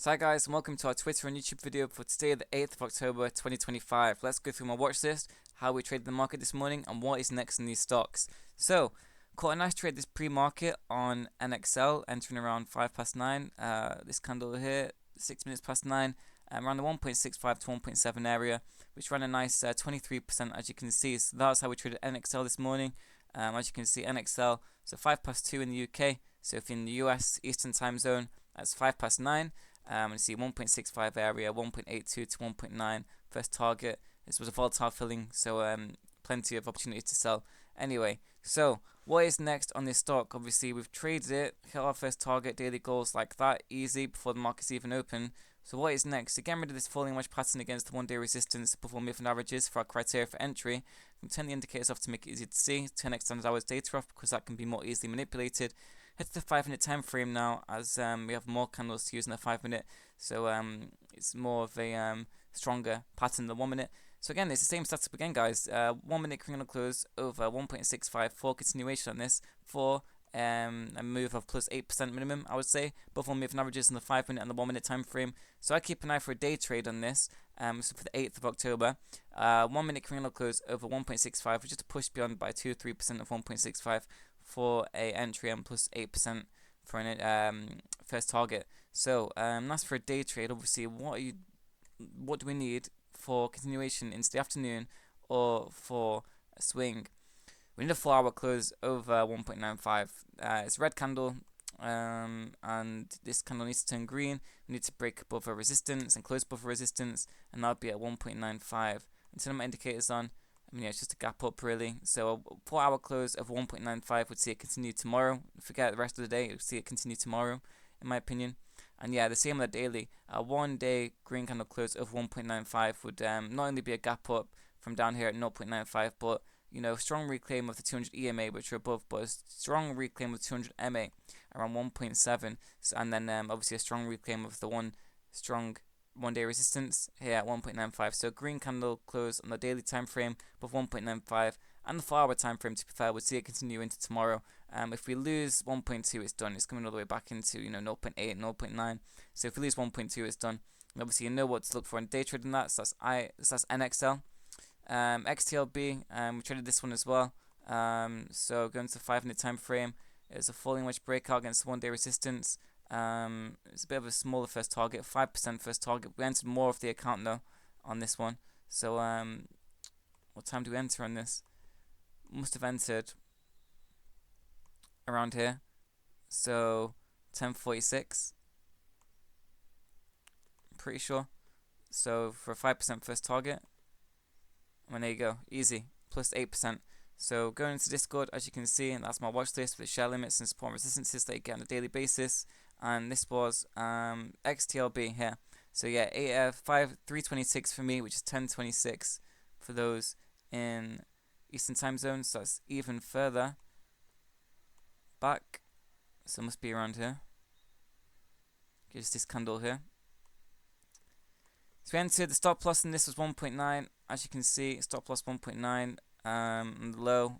So hi guys, and welcome to our Twitter and YouTube video for today, the 8th of October 2025. Let's go through my watch list, how we traded the market this morning, and what is next in these stocks. So, caught a nice trade this pre-market on NXL, entering around 5 past 9. This candle here, 6 minutes past 9, around the 1.65 to 1.7 area, which ran a nice 23% as you can see. So that's how we traded NXL this morning. As you can see, NXL, so 5 past 2 in the UK. So if you're in the US Eastern Time Zone, that's 5 past 9. And see 1.65 area, 1.82 to 1.9 first target. This was a volatile filling, so plenty of opportunity to sell. Anyway, so what is next on this stock? Obviously, we've traded it, hit our first target, daily goals like that, easy before the market's even open. So what is next? To get rid of this falling wedge pattern against the one-day resistance before moving averages for our criteria for entry, we turn the indicators off to make it easy to see. Turn extended hours data off because that can be more easily manipulated. Hit the 5-minute time frame now, as we have more candles to use in the 5-minute, so it's more of a stronger pattern than 1 minute. So again, it's the same setup again, guys. 1 minute candle close over 1.65 for continuation on this for a move of plus 8% minimum, I would say, both on moving averages in the 5-minute and the 1 minute time frame. So I keep an eye for a day trade on this. So for the 8th of October, 1 minute candle close over 1.65, which is to push beyond by 2-3% of 1.65 for a entry and plus 8% for an first target. So that's for a day trade. Obviously, what do we need for continuation into the afternoon or for a swing? We need a 4-hour close over 1.95. It's a red candle, and this candle needs to turn green. We need to break above a resistance and close above a resistance, and that would be at 1.95. And turn my indicators on. I mean, yeah, it's just a gap up really. So a 4-hour close of 1.95 would see it continue tomorrow. Forget the rest of the day, you'll see it continue tomorrow, in my opinion. And yeah, the same on the daily. A 1-day green candle close of 1.95 would not only be a gap up from down here at 0.95, but you know, strong reclaim of the 200 EMA, which are above, but a strong reclaim of 200 MA around 1.7. So, and then obviously a strong reclaim of the strong 1-day resistance here at 1.95. So green candle close on the daily time frame above 1.95, and the 4-hour time frame, to be fair, would see it continue into tomorrow. If we lose 1.2, it's done. It's coming all the way back into 0.8, 0.9. So if we lose 1.2, it's done. And obviously, you know what to look for in day trading that. So that's NXL XTLB. We traded this one as well. So going to the 5-minute time frame, it's a falling wedge breakout against the 1-day resistance. It's a bit of a smaller first target, 5% first target. We entered more of the account though on this one. So what time do we enter on this? Must have entered around here. So 10:46. Pretty sure. So for a 5% first target. And there you go, easy, plus 8%. So going into Discord, as you can see, and that's my watch list with share limits and support and resistances that you get on a daily basis. And this was XTLB here. So yeah, 326 for me, which is 10:26 for those in Eastern Time Zone. So that's even further back. So it must be around here. Just this candle here. So we entered the stop loss, and this was 1.9. As you can see, stop loss 1.9. And the low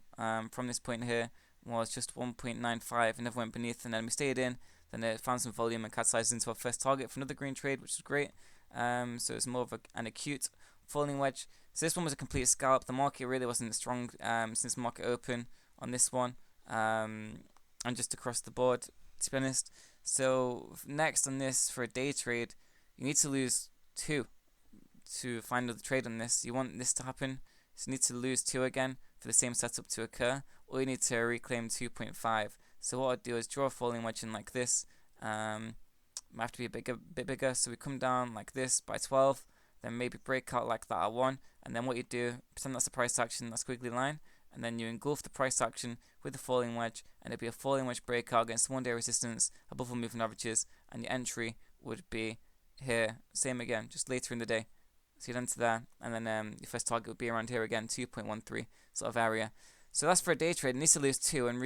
from this point here was just 1.95. It never went beneath, and then we stayed in. Then it found some volume and capitalized into our first target for another green trade, which is great. So it's more of an acute falling wedge. So this one was a complete scalp. The market really wasn't strong since market open on this one, and just across the board, to be honest. So next on this, for a day trade, you need to lose 2 to find another trade on this. You want this to happen, so you need to lose 2 again for the same setup to occur, or you need to reclaim 2.5. So what I'd do is draw a falling wedge in like this. Might have to be a bit bigger. So we come down like this by 12, then maybe break out like that at 1, and then what you do, pretend that's the price action, that squiggly line, and then you engulf the price action with the falling wedge, and it'd be a falling wedge breakout against 1-day resistance above the moving averages, and your entry would be here, same again, just later in the day. So you'd enter there, and then your first target would be around here again, 2.13 sort of area. So that's for a day trade. It needs to lose 2 and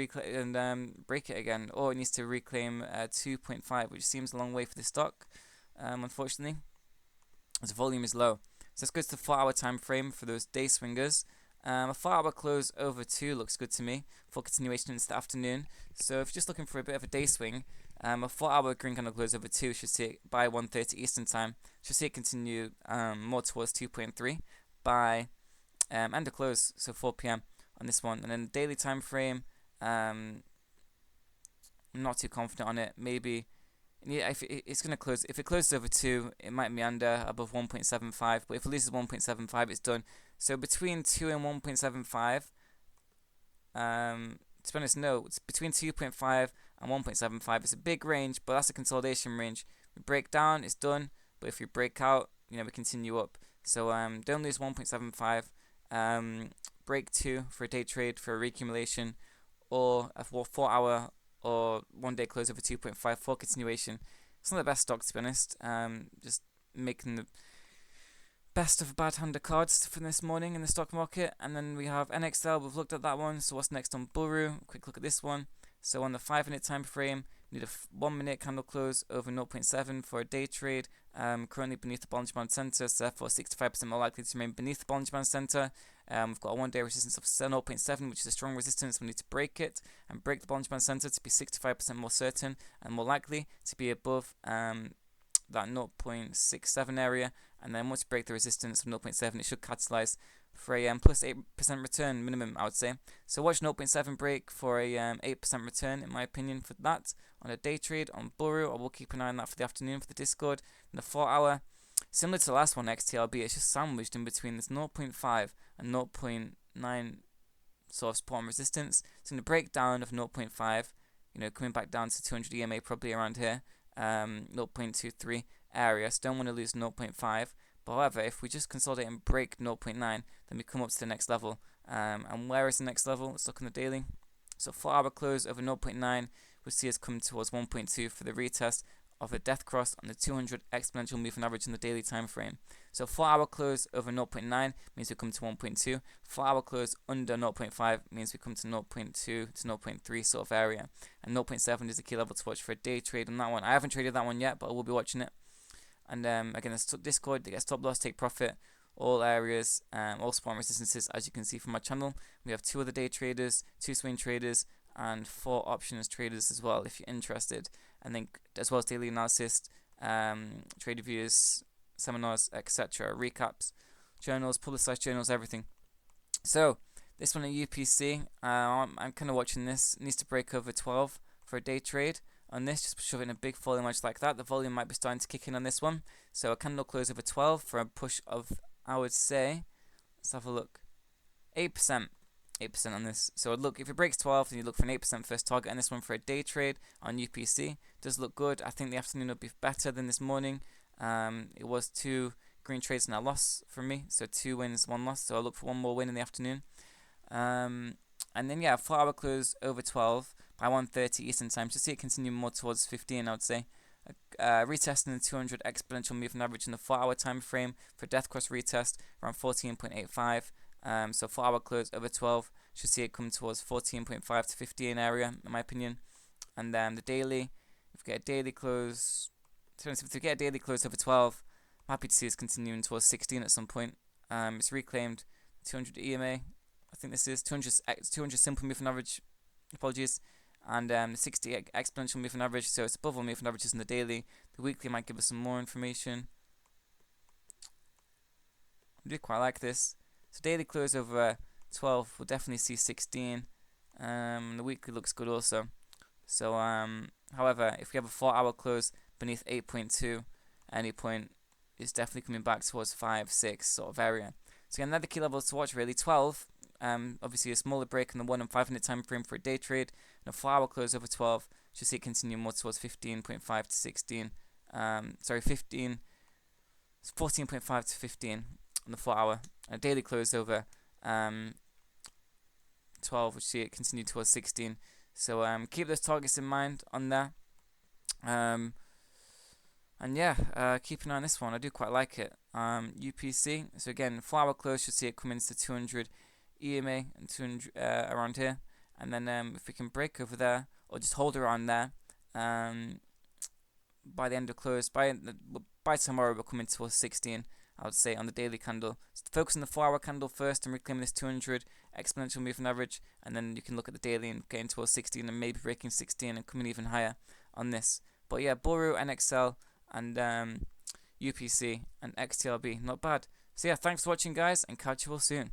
break it again, or it needs to reclaim 2.5, which seems a long way for the stock, unfortunately, as the volume is low. So let's go to the 4-hour time frame for those day swingers. A 4-hour close over 2 looks good to me for continuation into the afternoon. So if you're just looking for a bit of a day swing, a 4-hour green candle close over 2 should see it by 1:30 Eastern time. Should see it continue more towards 2.3 by end of close, so 4 p.m. on this one. And then daily time frame, I'm not too confident on it. Maybe, yeah, if it's gonna close, if it closes over 2, it might meander above 1.75. But if it loses 1.75, it's done. So between 2 and 1.75, to be honest, no, it's between 2.5 and 1.75. It's a big range, but that's a consolidation range. We break down, it's done. But if we break out, we continue up. So don't lose 1.75. Break 2 for a day trade for a reaccumulation, or a 4-hour or 1-day close over 2.5 for continuation. It's not the best stock, to be honest. Just making the best of bad hand of cards for this morning in the stock market. And then we have NXL. We've looked at that one. So what's next on Buru? Quick look at this one. So on the 5-minute time frame, we need a 1-minute candle close over 0.7 for a day trade. Currently beneath the Bollinger Band Center, so therefore 65% more likely to remain beneath the Bollinger Band Center. We've got a 1-day resistance of 0.7, which is a strong resistance. We need to break it and break the Bollinger Band Center to be 65% more certain and more likely to be above that 0.67 area. And then once you break the resistance of 0.7, it should catalyze for a plus 8% return minimum, I would say. So watch 0.7 break for a 8% return, in my opinion, for that on a day trade on Buru. I will keep an eye on that for the afternoon for the Discord. And the 4-hour, similar to the last one, XTLB, it's just sandwiched in between this 0.5 and 0.9 sort of support and resistance. So in the breakdown of 0.5, coming back down to 200 EMA probably around here, 0.23 area. So don't want to lose 0.5. But however, if we just consolidate and break 0.9, then we come up to the next level. And where is the next level? Let's look on the daily. So 4-hour close over 0.9, we'll see us come towards 1.2 for the retest of a death cross on the 200 exponential moving average in the daily time frame. So 4-hour close over 0.9 means we come to 1.2. 4-hour close under 0.5 means we come to 0.2 to 0.3 sort of area. And 0.7 is the key level to watch for a day trade on that one. I haven't traded that one yet, but I will be watching it. And again, it's Discord, they get stop loss, take profit, all areas, all support and resistances, as you can see from my channel. We have 2 other day traders, 2 swing traders, and 4 options traders as well, if you're interested. And then as well as daily analysis, trade reviews, seminars, etc., recaps, journals, publicized journals, everything. So this one at UPC, I'm kind of watching this. It needs to break over 12 for a day trade. On this, just shove it in a big volume wedge like that. The volume might be starting to kick in on this one. So a candle close over 12 for a push of, I would say, let's have a look, 8%. 8% on this. So look, if it breaks 12, then you look for an 8% first target on this one for a day trade on UPC. Does look good. I think the afternoon will be better than this morning. It was 2 green trades and a loss for me. So 2 wins, 1 loss. So I'll look for 1 more win in the afternoon. And then, yeah, 4-hour close over 12 by 1:30 Eastern time. Just see it continue more towards 15, I would say. Retesting the 200 exponential moving average in the 4-hour time frame for death cross retest around 14.85. So 4-hour close over 12 should see it come towards 14.5 to 15 area, in my opinion. And then the daily, if we get a daily close, if we get a daily close over 12, I'm happy to see us continuing towards 16 at some point. It's reclaimed 200 EMA. I think this is 200 simple moving average. Apologies. And the 60 exponential moving average, so it's above all moving averages in the daily. The weekly might give us some more information. I do quite like this. So daily close over 12, we'll definitely see 16. The weekly looks good also. So, however, if we have a 4-hour close beneath 8.2 at any point, it's definitely coming back towards 5, 6 sort of area. So again, another key levels to watch really. 12, obviously a smaller break in the 1 and 5 minute time frame for a day trade. And a 4-hour close over 12 should see it continue more towards 15.5 to 16. 14.5 to 15 on the 4-hour. And a daily close over 12, which see it continue towards 16. So keep those targets in mind on there. And yeah, keep an eye on this one. I do quite like it. UPC. So again, 4-hour close should see it come into 200 EMA and 200 around here. And then if we can break over there or just hold around there, by the end of close, by tomorrow we're coming towards 16. I would say, on the daily candle. So focus on the 4-hour candle first and reclaiming this 200 exponential moving average, and then you can look at the daily and getting towards 16 and maybe breaking 16 and coming even higher on this. But yeah, Buru, NXL, and UPC and XTLB, not bad. So yeah, thanks for watching, guys, and catch you all soon.